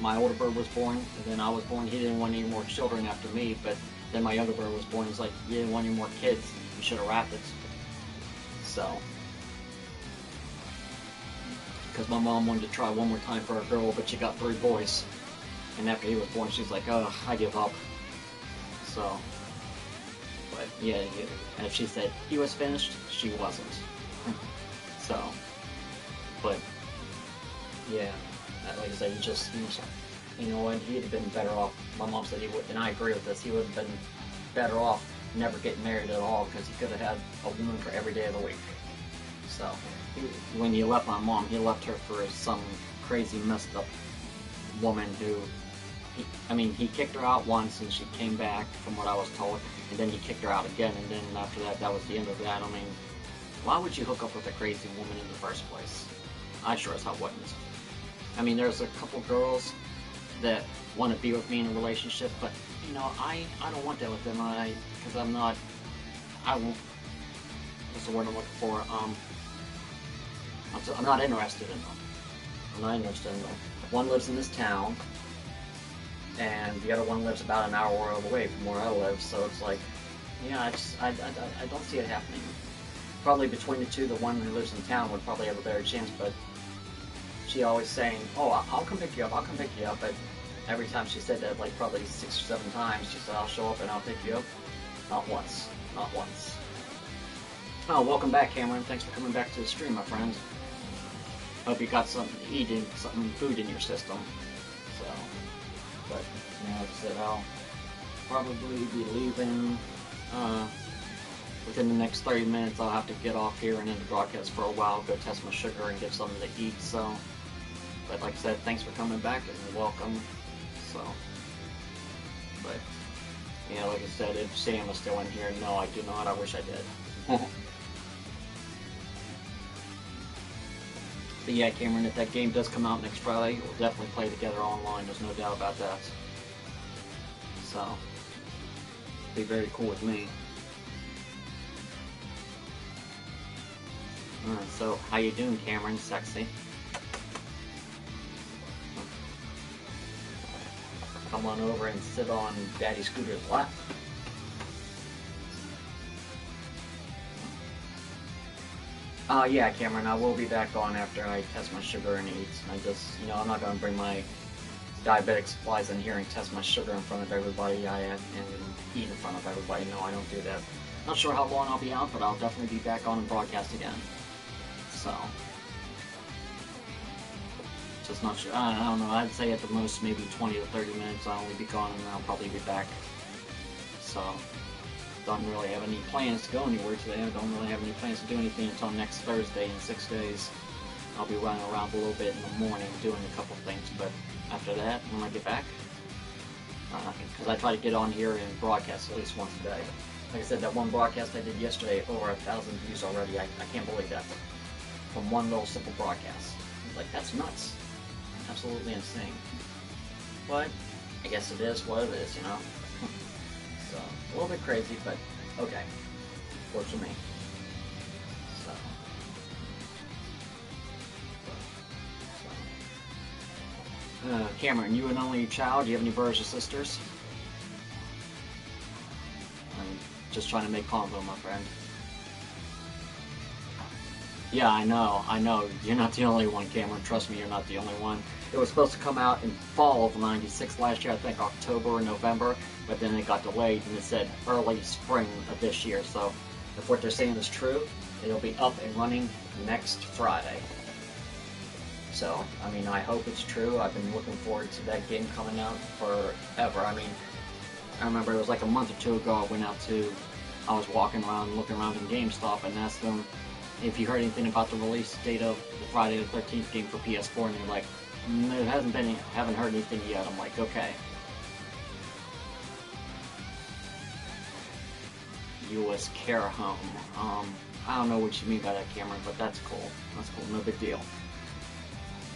Speaker 1: my older brother was born, and then I was born, he didn't want any more children after me, but then my younger brother was born, he's like, you didn't want any more kids, you should have wrapped it. So, because my mom wanted to try one more time for a girl, but she got 3 boys. And after he was born, she's like, oh, I give up. So, but yeah, as she said, he was finished, she wasn't. So, but yeah, like I said, he just, you know what, he'd have been better off. My mom said he would, and I agree with this, he would have been better off never get married at all because he could have had a woman for every day of the week. So when he left my mom, he left her for some crazy messed up woman who, he kicked her out once and she came back from what I was told, and then he kicked her out again, and then after that, that was the end of that. I mean, why would you hook up with a crazy woman in the first place? I sure as hell wouldn't. I mean, there's a couple girls that want to be with me in a relationship, but you know, I don't want that with them. Because I'm not, I won't, what's the word I'm looking for? I'm not interested in them. I'm not interested in them. One lives in this town, and the other one lives about an hour away from where I live, so it's like, yeah, I don't see it happening. Probably between the two, the one who lives in town would probably have a better chance, but she always saying, oh, I'll come pick you up, I'll come pick you up, but every time she said that, like probably 6 or 7 times, she said, I'll show up and I'll pick you up. Not once. Not once. Oh, welcome back, Cameron. Thanks for coming back to the stream, my friend. Hope you got something to eat and food in your system. So, but, yeah, like I said, I'll probably be leaving, within the next 30 minutes. I'll have to get off here and into broadcast for a while, go test my sugar and get something to eat, so. But like I said, thanks for coming back and welcome. So, but, yeah, like I said, if Sam is still in here, no, I do not. I wish I did. But yeah, Cameron, if that game does come out next Friday, we'll definitely play together online. There's no doubt about that. So, be very cool with me. So, how you doing, Cameron? Sexy. Come on over and sit on Daddy Scooter's lap. Yeah, Cameron, I will be back on after I test my sugar and eat. I just, you know, I'm not going to bring my diabetic supplies in here and test my sugar in front of everybody and eat in front of everybody. No, I don't do that. Not sure how long I'll be out, but I'll definitely be back on and broadcast again. So, just not sure. I don't know. I'd say at the most maybe 20 to 30 minutes. I'll only be gone and I'll probably be back. So, don't really have any plans to go anywhere today. I don't really have any plans to do anything until next Thursday in 6 days. I'll be running around a little bit in the morning doing a couple things, but after that, when I get back, because I try to get on here and broadcast at least once a day. Like I said, that one broadcast I did yesterday, over 1,000 views already. I can't believe that. From one little simple broadcast. Like, that's nuts. Absolutely insane. But, I guess it is what it is, you know? So, a little bit crazy, but okay. Works for me. So. Cameron, you an only child? Do you have any brothers or sisters? I'm just trying to make convo, my friend. Yeah, I know. You're not the only one, Cameron. Trust me, you're not the only one. It was supposed to come out in fall of '96 last year, I think October or November, but then it got delayed and it said early spring of this year. So if what they're saying is true, it'll be up and running next Friday. So, I mean, I hope it's true. I've been looking forward to that game coming out forever. I mean, I remember it was like a month or two ago I was walking around, looking around in GameStop and asked them if you heard anything about the release date of the Friday the 13th game for PS4, and they're like, haven't heard anything yet. I'm like, okay. U.S. care home. I don't know what you mean by that, Cameron, but that's cool. That's cool, no big deal.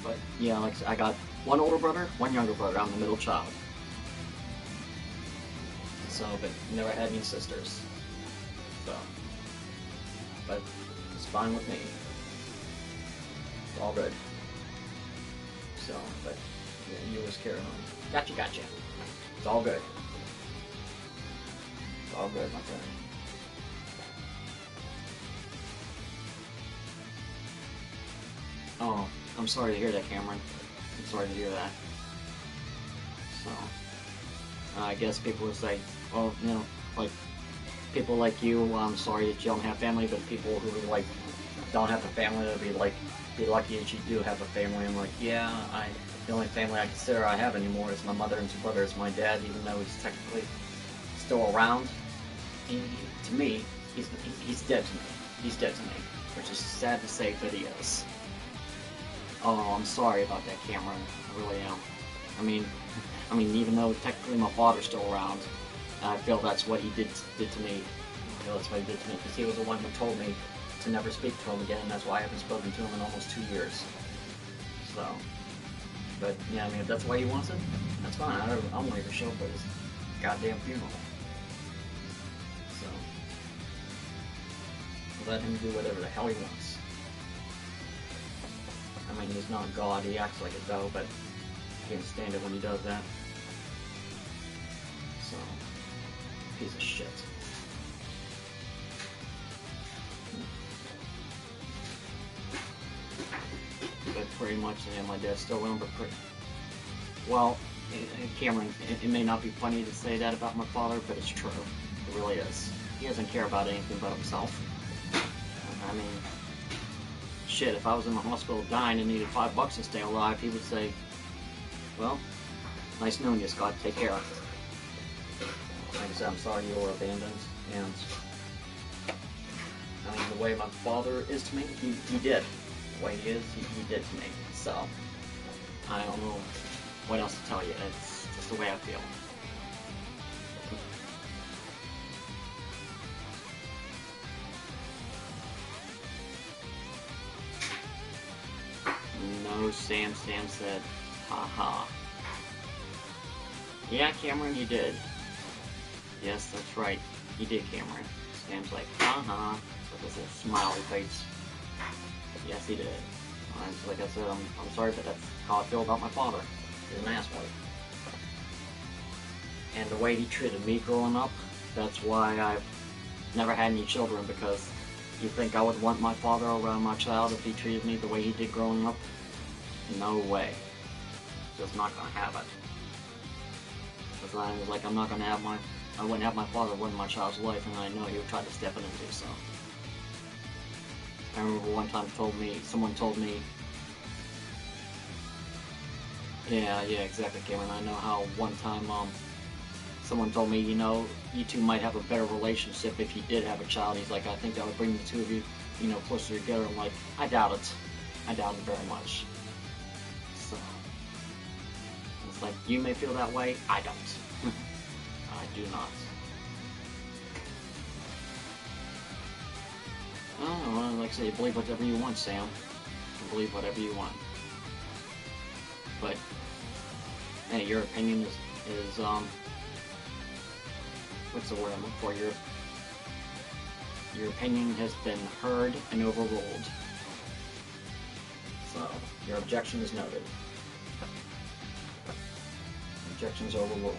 Speaker 1: But yeah, like I got one older brother, one younger brother. I'm the middle child. So, but never had any sisters. So, but it's fine with me. It's all good. So, but yeah, U.S. care home. Gotcha. It's all good. It's all good, my friend. Oh, I'm sorry to hear that, Cameron. I'm sorry to hear that. So, I guess people would say, well, you know, like, people like you, I'm sorry that you don't have family, but people who, like, don't have a family, they'll be like, be lucky that you do have a family. I'm like, yeah, the only family I consider I have anymore is my mother and 2 brothers. My dad, even though he's technically still around, to me, he's dead to me. He's dead to me, which is sad to say, but he is. Oh, I'm sorry about that, Cameron. I really am. I mean, even though technically my father's still around, I feel that's what he did to me. I feel that's what he did to me, because he was the one who told me to never speak to him again, and that's why I haven't spoken to him in almost 2 years. So, but yeah, I mean, if that's why he wants it, that's fine. I won't even show up at his goddamn funeral. So, let him do whatever the hell he wants. I mean, he's not God, he acts like it though, but I can't stand it when he does that. So, piece of shit. But pretty much, yeah, my dad still around, but well, Cameron, it may not be funny to say that about my father, but it's true. It really is. He doesn't care about anything but himself. I mean, shit, if I was in the hospital dying and needed $5 to stay alive, he would say, well, nice knowing you, Scott, take care. Like I said, I'm sorry you were abandoned, and I mean, the way my father is to me, he did. The way he is, he did to me. So, I don't know what else to tell you. It's just the way I feel. No, Sam said, haha. Yeah, Cameron, you did. Yes, that's right. You did, Cameron. Sam's like, haha, with this little smiley face. Yes, he did. Like I said, I'm sorry, but that's how I feel about my father. He's an asswipe. And the way he treated me growing up, that's why I've never had any children, because you think I would want my father around my child if he treated me the way he did growing up? No way. Just not gonna have it. Because I was like, I'm not gonna have I wouldn't have my father ruin my child's life, and I know he would try to step in and do so. I remember one time someone told me, yeah, exactly, Cameron. I know how one time, someone told me, you know, you two might have a better relationship if you did have a child. He's like, I think that would bring the two of you, you know, closer together. I'm like, I doubt it. I doubt it very much. So, it's like, you may feel that way, I don't. I do not. Oh, like I say, believe whatever you want, Sam. You believe whatever you want. But, hey, your opinion is what's the word I'm looking for? Your opinion has been heard and overruled. So, your objection is noted. Objections overruled.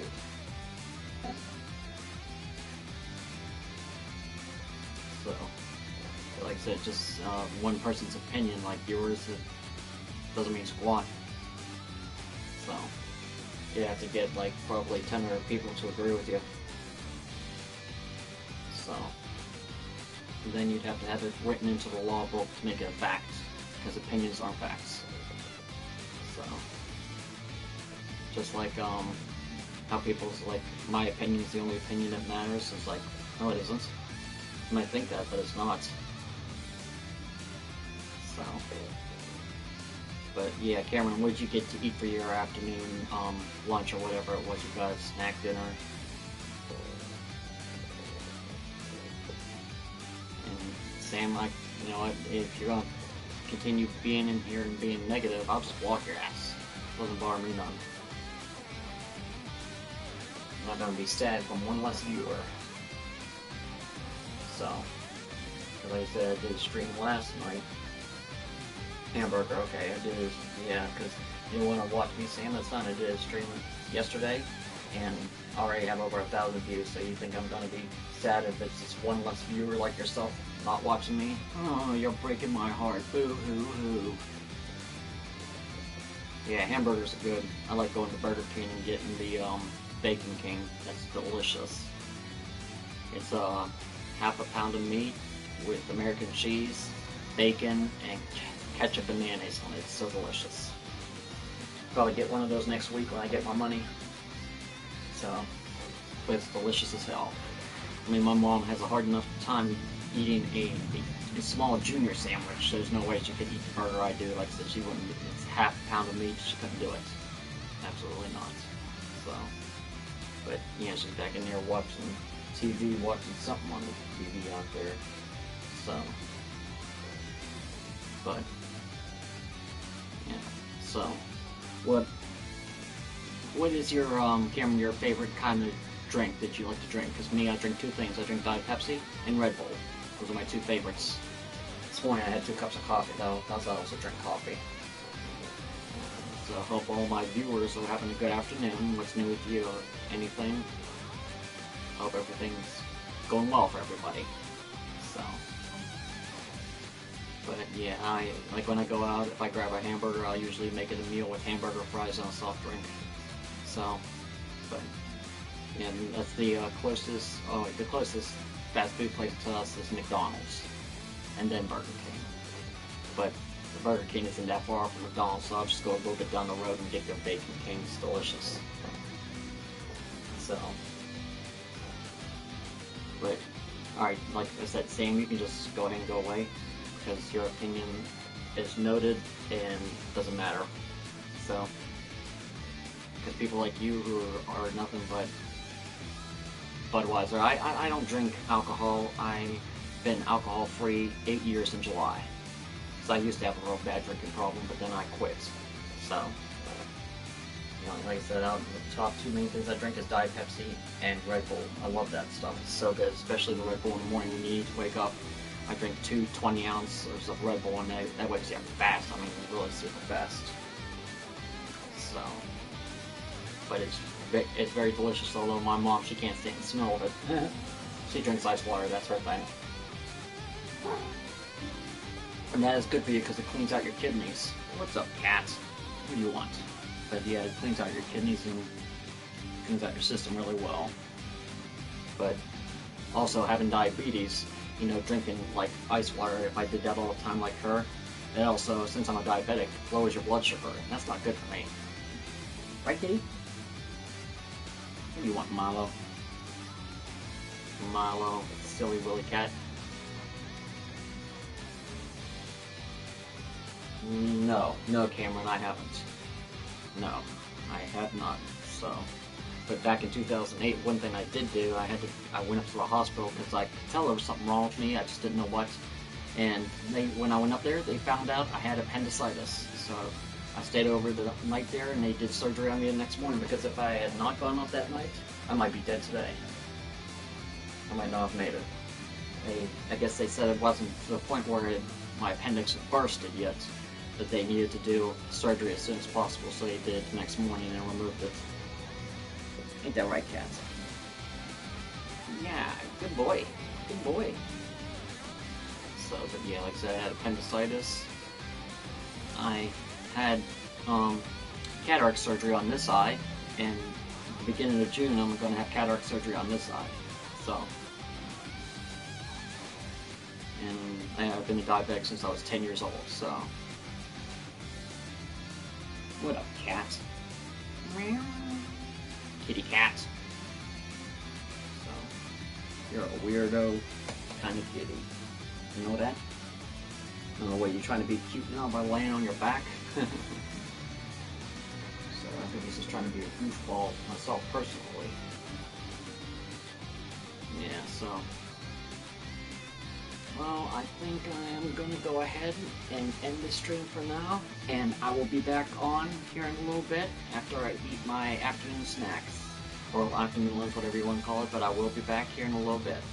Speaker 1: So, like I said, just one person's opinion, like yours, it doesn't mean squat. So, you have to get like probably 10 other people to agree with you. So, and then you'd have to have it written into the law book to make it a fact, because opinions aren't facts. So, just like how people's like, my opinion is the only opinion that matters. It's like, no, it isn't. You might think that, but it's not. So, but yeah, Cameron, what did you get to eat for your afternoon lunch or whatever it was? You got a snack dinner? And Sam, like, you know what? If you're gonna continue being in here and being negative, I'll just walk your ass. Doesn't bother me none. I'm not gonna be sad from one less viewer. So, because like I said, I did a stream last night. Hamburger, okay, I did, yeah, because you want to watch me, Sam, that's fine. I did a stream yesterday, and already have over 1,000 views, so you think I'm going to be sad if it's just one less viewer like yourself not watching me? Oh, you're breaking my heart, boo-hoo-hoo. Yeah, hamburgers are good. I like going to Burger King and getting the Bacon King. That's delicious. It's half a pound of meat with American cheese, bacon, and ketchup and mayonnaise on it. It's so delicious. Probably get one of those next week when I get my money. So, but it's delicious as hell. I mean, my mom has a hard enough time eating a small junior sandwich. There's no way she could eat the burger I do. Like I said, she wouldn't. It's half a pound of meat. She couldn't do it. Absolutely not. So, but yeah, she's back in there watching TV, watching something on the TV out there. So, but yeah. So, what is your Cameron, your favorite kind of drink that you like to drink? Because me, I drink two things. I drink Diet Pepsi and Red Bull. Those are my two favorites. This morning I had 2 cups of coffee though. That's why I also drink coffee. So I hope all my viewers are having a good afternoon. What's new with you or anything? Hope everything's going well for everybody. So, but yeah, I like when I go out, if I grab a hamburger, I'll usually make it a meal with hamburger, fries, and a soft drink. So, but yeah, that's the closest. Oh, the closest fast food place to us is McDonald's, and then Burger King. But the Burger King isn't that far from McDonald's, so I'll just go a little bit down the road and get their Bacon King. It's delicious. So, but alright, like I said, Sam, you can just go ahead and go away because your opinion is noted and doesn't matter. So, because people like you who are nothing but Budweiser. I don't drink alcohol. I've been alcohol free 8 years in July. So I used to have a real bad drinking problem, but then I quit. So, you know, like I said, out the top 2 main things I drink is Diet Pepsi and Red Bull. I love that stuff. It's so good, especially the Red Bull in the morning when you need to wake up. I drink 2 20-ounces of Red Bull, and that wakes you up fast. I mean, really super fast. So, but it's very delicious, although my mom, she can't stand the smell of it. She drinks ice water, that's her thing. And that is good for you because it cleans out your kidneys. What's up, cats? What do you want? But yeah, it cleans out your kidneys and cleans out your system really well. But also having diabetes, you know, drinking like ice water, if I did that all the time like her, it also, since I'm a diabetic, lowers your blood sugar, and that's not good for me. Right, kitty? What do you want, Milo? Milo, silly Willy cat. No, Cameron, I haven't. No, I have not. So, but back in 2008, one thing I did do, I went up to the hospital because I could tell there was something wrong with me. I just didn't know what. And when I went up there, they found out I had appendicitis. So I stayed over the night there, and they did surgery on me the next morning. Because if I had not gone up that night, I might be dead today. I might not have made it. I guess they said it wasn't to the point where my appendix had bursted yet, that they needed to do surgery as soon as possible, so they did it the next morning and removed it. Ain't that right, cat? Yeah, good boy. Good boy. So, but yeah, like I said, I had appendicitis. I had cataract surgery on this eye, and at the beginning of June, I'm going to have cataract surgery on this eye. So, and I've been a diabetic since I was 10 years old, so. What up, cat? Meow. Kitty cat. So, you're a weirdo kind of kitty. You know that? Oh, wait, you're trying to be cute now by laying on your back? So, I think he's just trying to be a goofball myself personally. Yeah, so. Well, I think I am going to go ahead and end the stream for now, and I will be back on here in a little bit after I eat my afternoon snacks, or afternoon lunch, whatever you want to call it, but I will be back here in a little bit.